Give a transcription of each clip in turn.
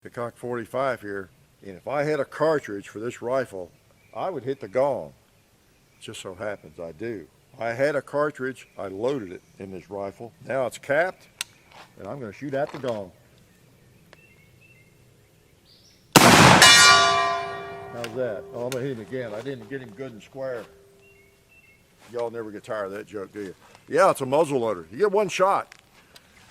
The cock 45 here, and if I had a cartridge for this rifle, I would hit the gong. Just so happens I do. I had a cartridge, I loaded it in this rifle. Now it's capped, and I'm going to shoot at the gong. How's that? Oh, I'm going to hit him again. I didn't get him good and square. Y'all never get tired of that joke, do you? Yeah, it's a muzzle loader. You get one shot.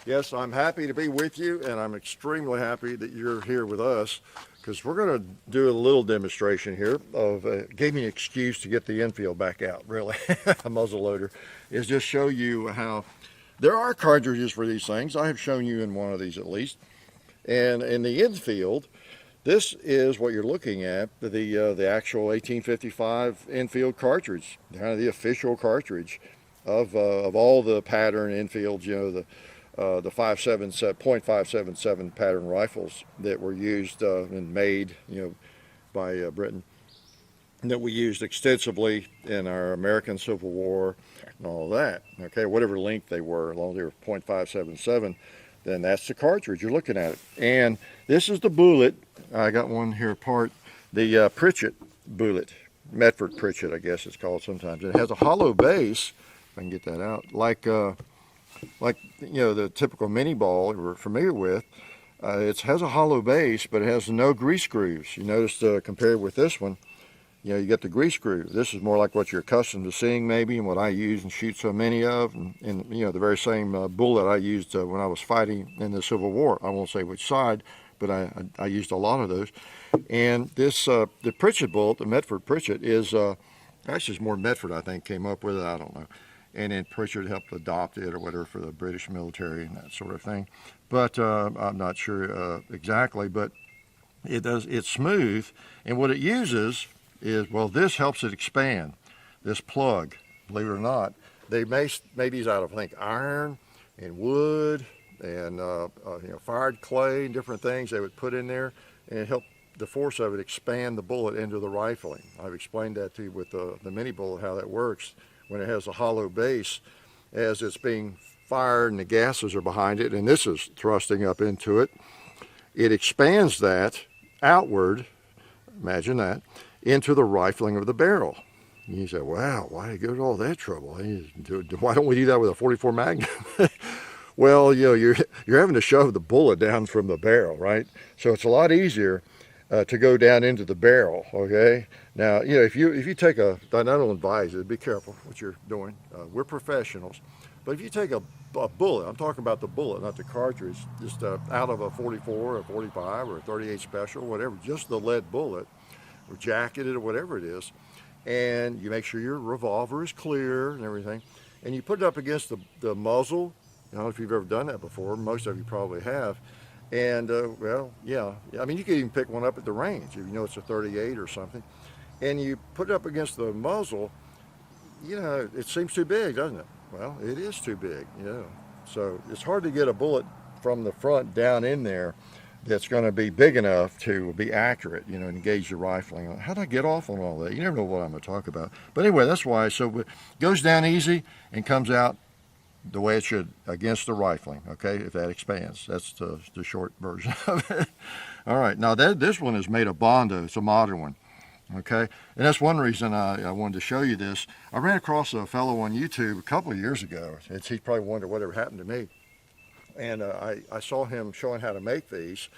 Yes, I'm happy to be with you, and I'm extremely happy that you're here with us, because we're going to do a little demonstration here of, gave me an excuse to get the Enfield back out, really. A muzzle loader is just show you how there are cartridges for these things. I have shown you in one of these at least. And in the Enfield, this is what you're looking at, the actual 1855 Enfield cartridge, kind of the official cartridge of all the pattern Enfields, you know, the .577 pattern rifles that were used and made, you know, by Britain, that we used extensively in our American Civil War and all that. Okay, whatever length they were, as long as they were .577, then that's the cartridge. You're looking at it. And this is the bullet. I got one here apart. The Pritchett Bullet, Medford Pritchett, I guess it's called sometimes. It has a hollow base, if I can get that out, like you know, the typical mini ball we're familiar with. It has a hollow base, but it has no grease grooves. You notice compared with this one, you know, you get the grease groove. This is more like what you're accustomed to seeing maybe, and what I use and shoot so many of, and you know, the very same bullet I used when I was fighting in the Civil War. I won't say which side, but I used a lot of those. And this, the Pritchett Bullet, the Medford Pritchett, is, actually it's more Medford I think came up with it, I don't know. And then Pritchett helped adopt it or whatever for the British military and that sort of thing. But I'm not sure exactly, but it's smooth. And what it uses is, well, this helps it expand. This plug, believe it or not, they made these out of, I think, iron and wood and you know, fired clay and different things they would put in there, and it helped the force of it expand the bullet into the rifling. I've explained that to you with the mini bullet, how that works. When it has a hollow base, as it's being fired and the gases are behind it, and this is thrusting up into it, it expands that outward, imagine that, into the rifling of the barrel. And you say, wow, why did you go to all that trouble? Why don't we do that with a 44 Magnum? Well, you know, you're having to shove the bullet down from the barrel, right? So it's a lot easier to go down into the barrel, okay? Now, you know, if you take I don't advise it, be careful what you're doing. We're professionals. But if you take a bullet, I'm talking about the bullet, not the cartridge, just out of a 44 or 45 or a 38 special, whatever, just the lead bullet, or jacketed or whatever it is, and you make sure your revolver is clear and everything, and you put it up against the muzzle. I don't know if you've ever done that before. Most of you probably have. And, well, yeah, I mean, you could even pick one up at the range if you know it's a 38 or something. And you put it up against the muzzle, you know, it seems too big, doesn't it? Well, it is too big, you know. So it's hard to get a bullet from the front down in there that's going to be big enough to be accurate, you know, engage the rifling. How do I get off on all that? You never know what I'm going to talk about. But anyway, that's why. So it goes down easy and comes out the way it should against the rifling, okay, if that expands. That's the short version of it. All right, now this one is made of Bondo. It's a modern one, okay? And that's one reason I wanted to show you this. I ran across a fellow on YouTube a couple of years ago. He probably wondered whatever happened to me. And I saw him showing how to make these,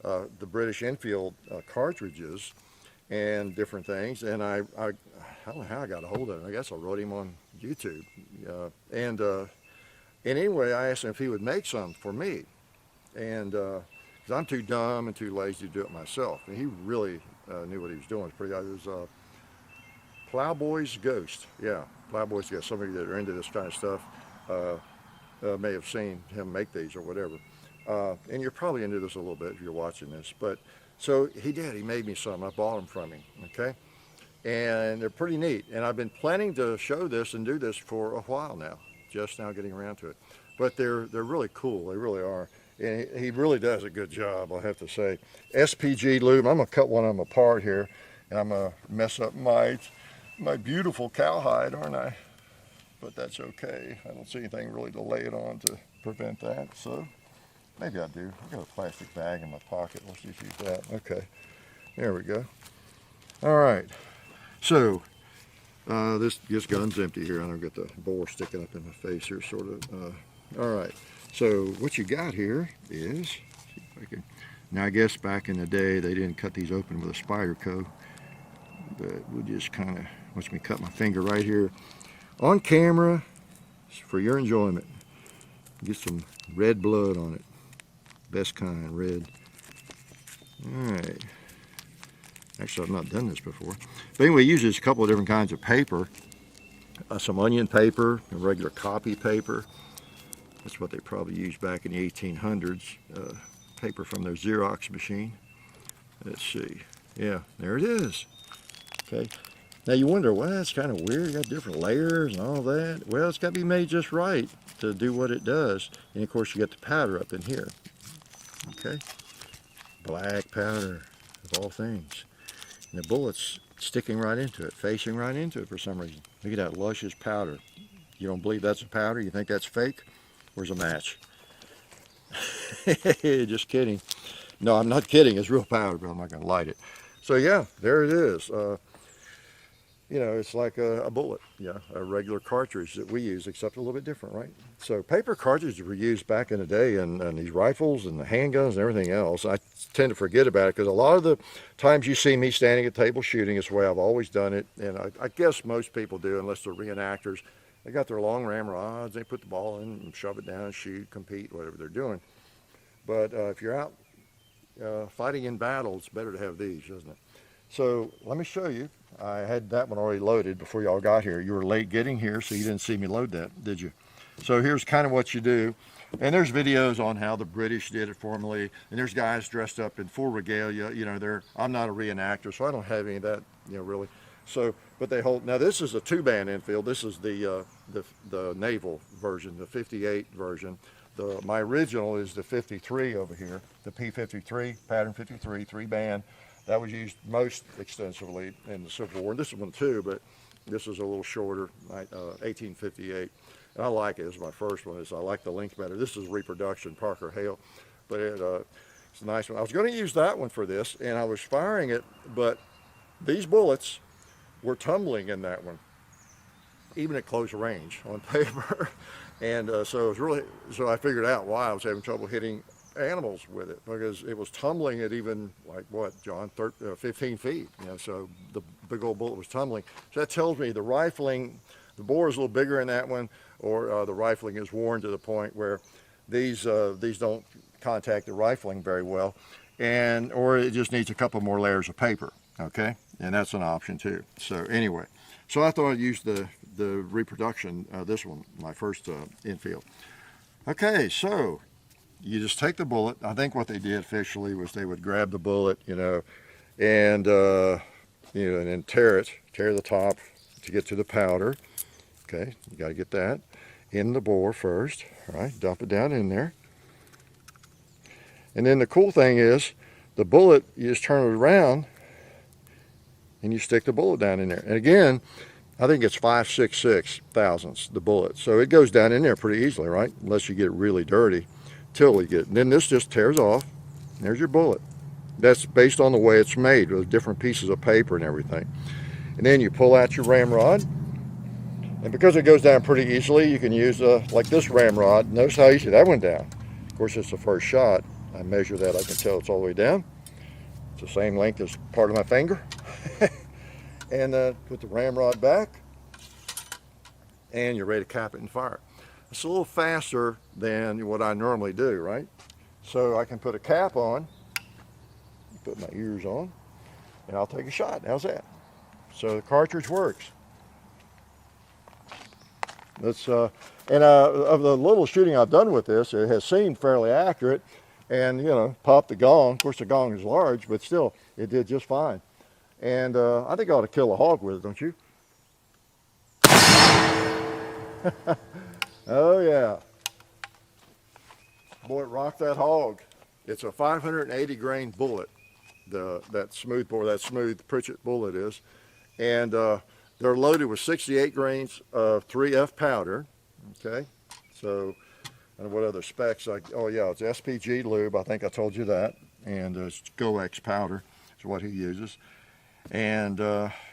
the British Enfield cartridges and different things. And I don't know how I got a hold of him. I guess I wrote him on YouTube. And anyway, I asked him if he would make some for me, and because I'm too dumb and too lazy to do it myself. And he really knew what he was doing. It was Plowboy's Ghost. Yeah, Plowboy's Ghost. Some of you that are into this kind of stuff may have seen him make these or whatever. And you're probably into this a little bit if you're watching this. But so he did. He made me some. I bought them from him. Okay, and they're pretty neat. And I've been planning to show this and do this for a while now. Just now getting around to it, but they're really cool. They really are, and he really does a good job, I have to say. SPG lube. I'm gonna cut one of them apart here, and I'm gonna mess up my beautiful cowhide, aren't I? But that's okay. I don't see anything really to lay it on to prevent that. So Maybe I do. I've got a plastic bag in my pocket. Let's just use that. Okay, there we go. All right, so this gun's empty here. I don't get the bore sticking up in my face here, sort of. All right, so what you got here is, see if I can, now I guess back in the day they didn't cut these open with a Spyderco, but we'll just kind of, watch me cut my finger right here on camera for your enjoyment. Get some red blood on it. Best kind, red. Alright. Actually, I've not done this before. But anyway, it uses a couple of different kinds of paper. Some onion paper, and regular copy paper. That's what they probably used back in the 1800s. Paper from their Xerox machine. Let's see. Yeah, there it is. Okay. Now you wonder, well, that's kind of weird. You got different layers and all that. Well, it's got to be made just right to do what it does. And of course, you get the powder up in here. Okay. Black powder, of all things. And the bullet's sticking right into it, facing right into it for some reason. Look at that luscious powder. You don't believe that's a powder? You think that's fake? Where's a match? Just kidding. No, I'm not kidding. It's real powder, but I'm not going to light it. So yeah, there it is. You know, it's like a bullet, yeah, a regular cartridge that we use, except a little bit different, right? So paper cartridges were used back in the day in these rifles and the handguns and everything else. I tend to forget about it because a lot of the times you see me standing at the table shooting, it's the way I've always done it. And I guess most people do, unless they're reenactors. They got their long ramrods, they put the ball in and shove it down, shoot, compete, whatever they're doing. But if you're out fighting in battle, it's better to have these, isn't it? So let me show you. I had that one already loaded before y'all got here. You were late getting here, so you didn't see me load that, did you? So here's kind of what you do. And there's videos on how the British did it formerly. And there's guys dressed up in full regalia. You know, I'm not a reenactor, so I don't have any of that, you know, really. So, but they hold, now this is a 2-band Enfield. This is the naval version, the 58 version. My original is the 53 over here, the P53, pattern 53, 3-band. That was used most extensively in the Civil War. And this is one too, but this is a little shorter, 1858. And I like it. It's my first one. I like the length better. This is reproduction, Parker Hale, but it's a nice one. I was going to use that one for this, and I was firing it, but these bullets were tumbling in that one, even at close range on paper. And so I figured out why I was having trouble hitting animals with it, because it was tumbling at even, like what, John, 15 feet, you know, so the big old bullet was tumbling. So that tells me the rifling, the bore is a little bigger in that one, or the rifling is worn to the point where these don't contact the rifling very well, or it just needs a couple more layers of paper, okay? And that's an option too. So anyway, so I thought I'd use the reproduction, this one, my first Enfield. Okay, so you just take the bullet. I think what they did officially was they would grab the bullet, you know, and and then tear the top to get to the powder. Okay, you got to get that in the bore first. All right, dump it down in there. And then the cool thing is, the bullet, you just turn it around and you stick the bullet down in there. And again, I think it's 5/66 thousandths, the bullet. So it goes down in there pretty easily, right? Unless you get really dirty. Till we get, and then this just tears off. There's your bullet. That's based on the way it's made with different pieces of paper and everything. And then you pull out your ramrod, and because it goes down pretty easily, you can use like this ramrod. Notice how easy that went down. Of course, it's the first shot. I measure that. I can tell it's all the way down. It's the same length as part of my finger. And put the ramrod back, and you're ready to cap it and fire. It's a little faster than what I normally do, right? So I can put a cap on, put my ears on, and I'll take a shot. How's that? So the cartridge works. That's of the little shooting I've done with this, it has seemed fairly accurate, and you know, popped the gong. Of course, the gong is large, but still, it did just fine. And I think I ought to kill a hog with it, don't you? Oh yeah. Boy, it rocked that hog. It's a 580 grain bullet, that smooth Pritchett Bullet is. And they're loaded with 68 grains of 3F powder, okay? So And what other specs? Like, oh yeah, it's SPG lube. I think I told you that. And it's GoX powder is what he uses. And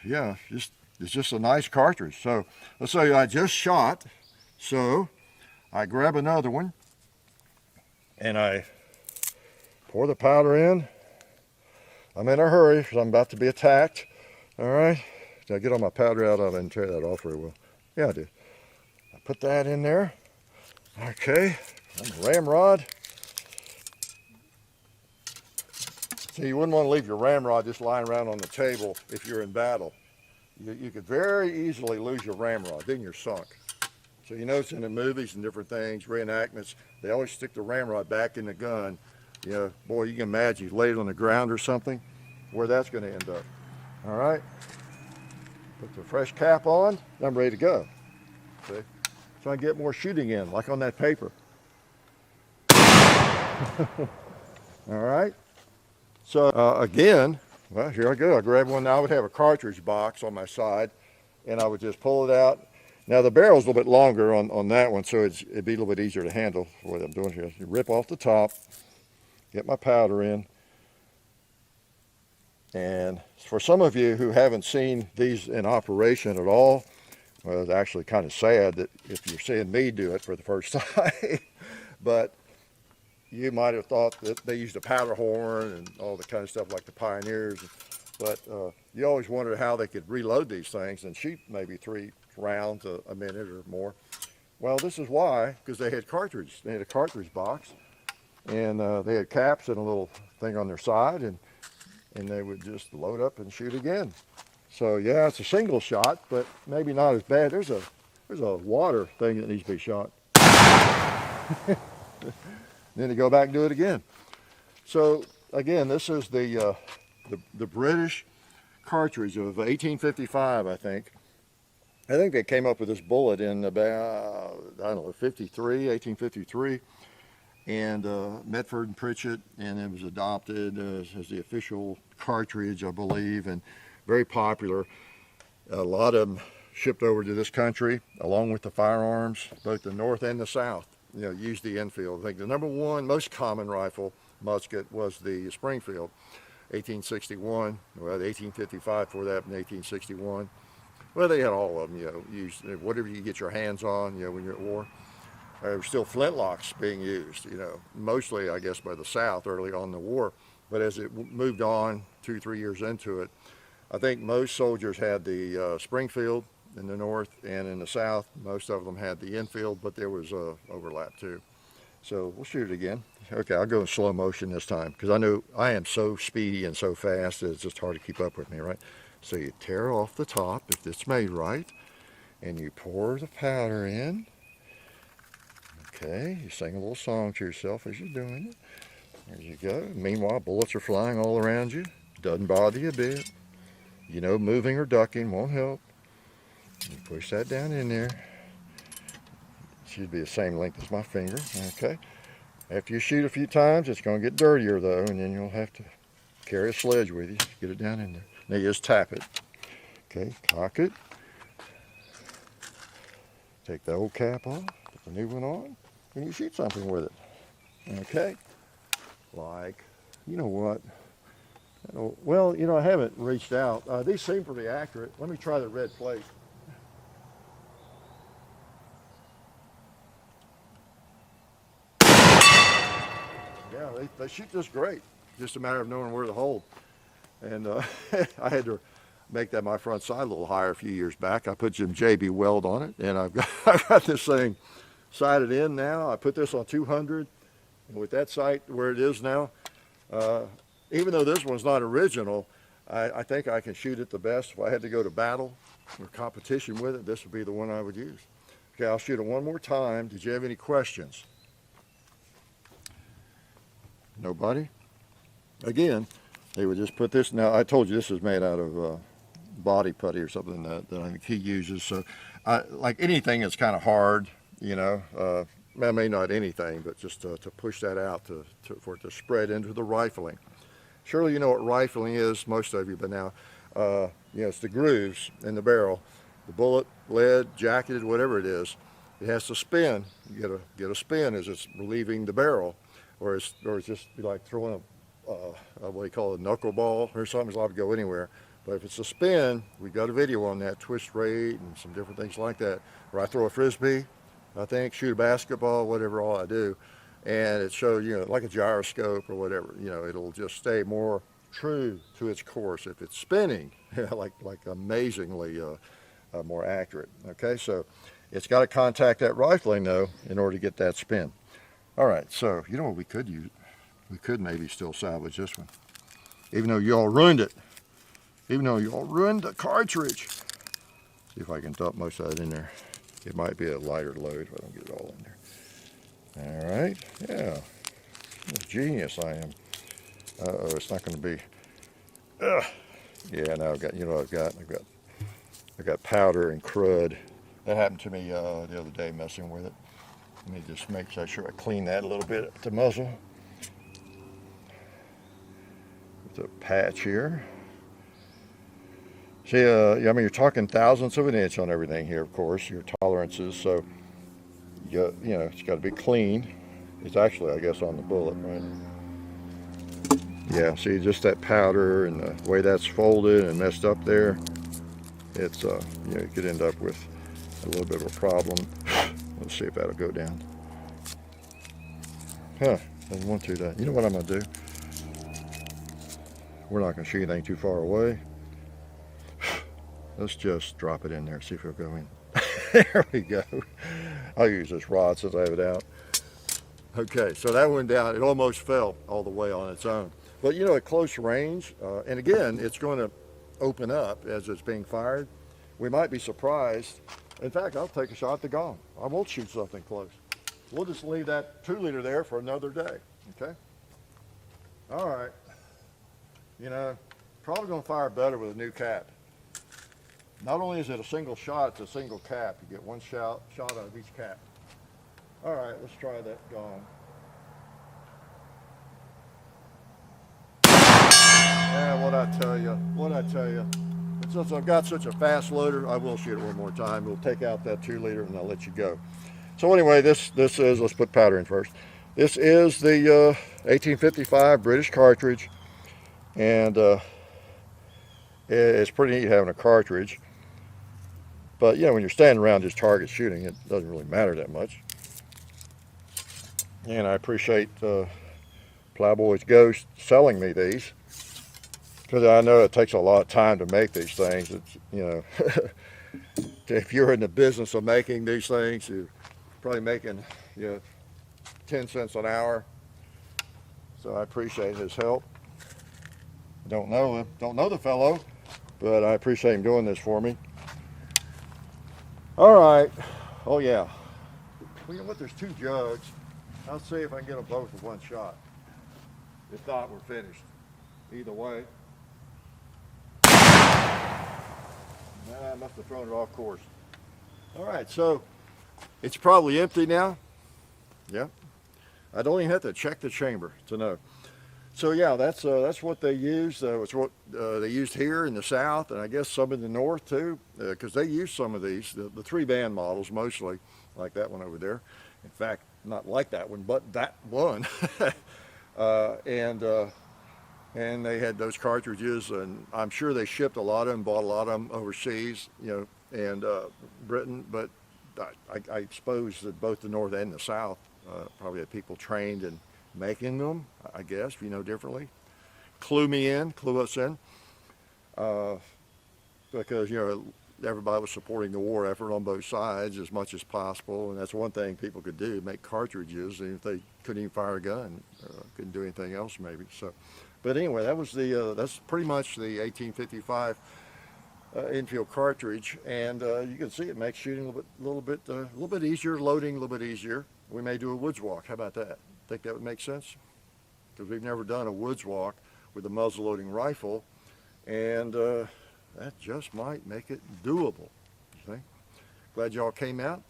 yeah, it's just a nice cartridge. So let's say I just shot. So I grab another one and I pour the powder in. I'm in a hurry because I'm about to be attacked. All right. Did I get all my powder out? I didn't tear that off very well. Yeah, I did. I put that in there. Okay. And the ramrod. So you wouldn't want to leave your ramrod just lying around on the table if you're in battle. You could very easily lose your ramrod, then you're sunk. So you notice in the movies and different things, reenactments, they always stick the ramrod back in the gun. You know, boy, you can imagine you lay it on the ground or something, where that's going to end up. All right, put the fresh cap on, I'm ready to go. See, try and get more shooting in, like on that paper. All right. So again, well, here I go. I grab one. Now I would have a cartridge box on my side, and I would just pull it out. Now the barrel's a little bit longer on that one, so it'd be a little bit easier to handle what I'm doing here. You rip off the top, get my powder in, and for some of you who haven't seen these in operation at all, well, it's actually kind of sad that if you're seeing me do it for the first time, but you might have thought that they used a powder horn and all the kind of stuff like the pioneers, but you always wondered how they could reload these things and shoot maybe 3 rounds a minute or more. Well, this is why, because they had cartridges. They had a cartridge box, and they had caps and a little thing on their side, and they would just load up and shoot again. So yeah, it's a single shot, but maybe not as bad. There's a water thing that needs to be shot. Then you go back and do it again. So again, this is the British cartridge of 1855, I think. I think they came up with this bullet in about, I don't know, 1853. And Medford and Pritchett, and it was adopted as the official cartridge, I believe, and very popular. A lot of them shipped over to this country, along with the firearms, both the North and the South. You know, used the Enfield. I think the number one most common rifle musket was the Springfield, 1861. Well, 1855 for that, in 1861. Well, they had all of them. You know, used whatever you get your hands on. You know, when you're at war. There were still flintlocks being used. You know, mostly I guess by the South early on in the war. But as it moved on, 2-3 years into it, I think most soldiers had the Springfield in the North, and in the South, most of them had the Enfield, but there was overlap too. So we'll shoot it again. Okay, I'll go in slow motion this time, because I know I am so speedy and so fast that it's just hard to keep up with me, right? So you tear off the top, if it's made right, and you pour the powder in. Okay, you sing a little song to yourself as you're doing it. There you go. Meanwhile, bullets are flying all around you. Doesn't bother you a bit. You know, moving or ducking won't help. You push that down in there. It should be the same length as my finger. Okay. After you shoot a few times, it's going to get dirtier though, and then you'll have to carry a sledge with you. Get it down in there. Now you just tap it. Okay, cock it. Take the old cap off, put the new one on, and you shoot something with it. Okay. Like, you know what? Well, you know, I haven't reached out. These seem pretty accurate. Let me try the red plate. Yeah, they shoot this great. Just a matter of knowing where to hold. And I had to make that my front sight a little higher a few years back. I put some JB weld on it, and I've got this thing sighted in now. I put this on 200, and with that sight where it is now, even though this one's not original, I think I can shoot it the best. If I had to go to battle or competition with it, this would be the one I would use. Okay, I'll shoot it one more time. Did you have any questions? Nobody? Again, they would just put this. Now, I told you this is made out of body putty or something that I think he uses. So, like anything that's kind of hard, you know, I mean, not anything, but just to push that out for it to spread into the rifling. Surely you know what rifling is, most of you, but now, you know, it's the grooves in the barrel, the bullet, lead, jacketed, whatever it is. it has to spin. You get a spin as it's relieving the barrel, or it's just like throwing a what do you call it, a knuckleball or something. It's allowed to go anywhere. But if it's a spin, we've got a video on that, twist rate and some different things like that. Or I throw a frisbee, I think, shoot a basketball, whatever all I do, and it shows, you know, like a gyroscope or whatever, you know, it'll just stay more true to its course. If it's spinning, like amazingly more accurate. Okay, so it's got to contact that rifling though in order to get that spin. All right, so you know what we could use? We could maybe still salvage this one, even though you all ruined it. Even though you all ruined the cartridge. See if I can dump most of that in there. It might be a lighter load if I don't get it all in there. All right, yeah. What a genius I am. Uh-oh, it's not going to be. Yeah, now I've got, you know what I've got powder and crud. That happened to me the other day messing with it. Let me just make sure I clean that a little bit at the muzzle. With a patch here. See, I mean, you're talking thousandths of an inch on everything here, of course, your tolerances, so, you know, it's got to be clean. It's actually, I guess, on the bullet, right? Yeah, see, just that powder and the way that's folded and messed up there, it's, you know, you could end up with a little bit of a problem. Let's see if that'll go down. Huh, doesn't want to, that. You know what I'm going to do? We're not going to shoot anything too far away. Let's just drop it in there, see if it'll go in. There we go. I'll use this rod since I have it out. Okay, so that went down. It almost fell all the way on its own. But you know, at close range, and again, it's going to open up as it's being fired. We might be surprised. In fact, I'll take a shot at the gong. I won't shoot something close. We'll just leave that 2-liter there for another day, okay? All right. You know, probably going to fire better with a new cap. Not only is it a single shot, it's a single cap. You get one shot out of each cap. All right, let's try that gong. Yeah, what'd I tell you? And since I've got such a fast loader, I will shoot it one more time. We'll take out that 2-liter and I'll let you go. So anyway, this is, let's put powder in first. This is the 1855 British cartridge, and it's pretty neat having a cartridge. But you know, when you're standing around just target shooting, it doesn't really matter that much. And I appreciate Plowboy's Ghost selling me these, because I know it takes a lot of time to make these things. It's, you know, if you're in the business of making these things, you're probably making, you know, 10 cents an hour. So I appreciate his help. I don't know the fellow, but I appreciate him doing this for me. All right. Oh yeah. Well, you know what? There's 2 jugs. I'll see if I can get them both with one shot. If not, we're finished. Either way. I must have thrown it off course. All right, so it's probably empty now. Yeah. I don't even have to check the chamber to know. So yeah, that's what they use. It's what they used here in the South, and I guess some in the North too, because they use some of these, the 3-band models mostly, like that one over there. In fact, not like that one, but that one. And they had those cartridges, and I'm sure they shipped a lot of them, bought a lot of them overseas, you know, and Britain. But I suppose that both the North and the South probably had people trained in making them, I guess, if you know differently. Clue us in, because, you know, everybody was supporting the war effort on both sides as much as possible, and that's one thing people could do, make cartridges, and if they couldn't even fire a gun, couldn't do anything else maybe. So, but anyway, that was that's pretty much the 1855 Enfield cartridge, and you can see it makes shooting a little bit easier, loading a little bit easier. We may do a woods walk. How about that? Think that would make sense? Because we've never done a woods walk with a muzzle loading rifle, and that just might make it doable. You think? Glad y'all came out,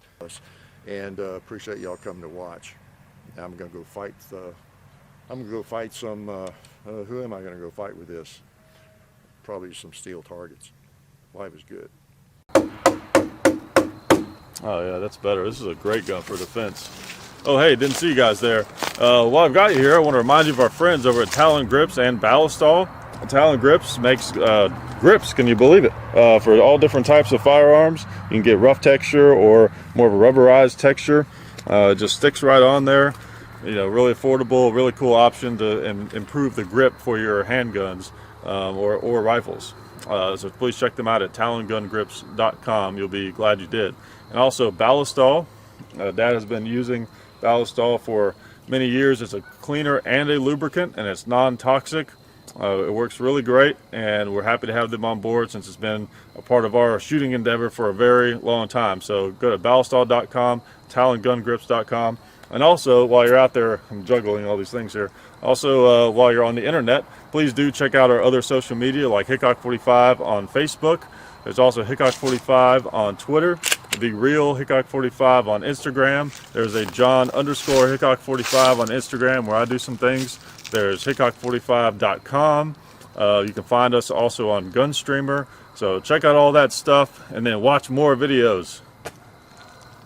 and appreciate y'all coming to watch. I'm gonna go fight. I'm gonna go fight some. Who am I gonna go fight with this? Probably some steel targets. Life is good. Oh yeah, that's better. This is a great gun for defense. Oh hey, didn't see you guys there. While I've got you here, I want to remind you of our friends over at Talon Grips and Ballistol. Talon Grips makes grips, can you believe it, for all different types of firearms. You can get rough texture or more of a rubberized texture. It just sticks right on there. You know, really affordable, really cool option to improve the grip for your handguns or rifles. So please check them out at talongungrips.com. You'll be glad you did. And also Ballistol. Dad has been using Ballistol for many years. It's a cleaner and a lubricant, and it's non-toxic. It works really great, and we're happy to have them on board since it's been a part of our shooting endeavor for a very long time. So go to ballistol.com, talongungrips.com. And also, while you're out there, I'm juggling all these things here. Also, while you're on the internet, please do check out our other social media like Hickok45 on Facebook. There's also Hickok45 on Twitter, The Real Hickok45 on Instagram. There's a John_Hickok45 on Instagram where I do some things. There's Hickok45.com. You can find us also on Gunstreamer. So check out all that stuff and then watch more videos.